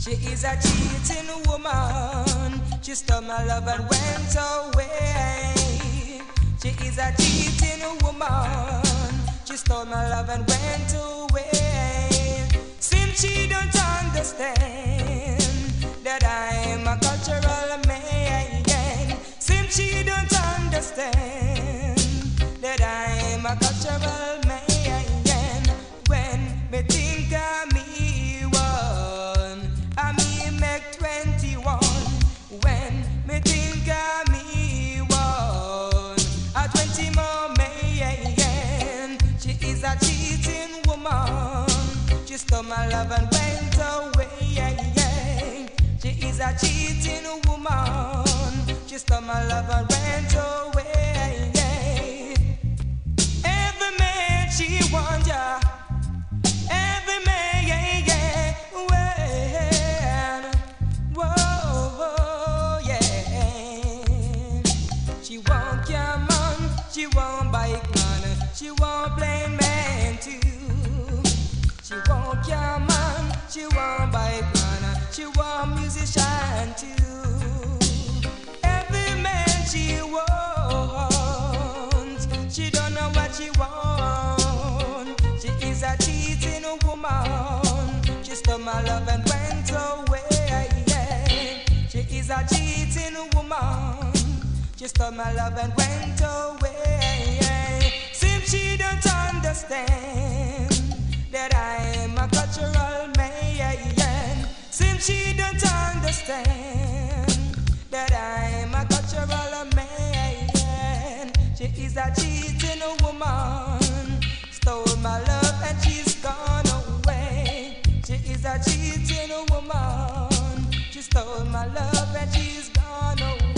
She is a cheating woman. She stole my love and went away. She is a cheating woman. She stole my love and went away. Seems she don't understand that I'm a cultural man. Seems she don't understand that I'm a cultural man. When me think of me one, I me make 21. When me think of me one, a 20 more man. She is a cheating woman. She stole my love and went away. She is a cheating woman. She stole my love and went away. Every man she wants ya. Every man, yeah. Whoa, yeah. She won't your man. She won't bike man. She won't plain man too. She won't your man. She won't bike man. She won't musician too. Every man she wants. She don't know what she wants. She is a cheating woman. She stole my love and went away. She is a cheating woman. She stole my love and went away. Seems she don't understand that I'm a cultural man. Seems she don't understand that I'm a cultural man. She is a cheating woman. Stole my love and she's gone away. She is a cheating woman. She stole my love and she's gone away.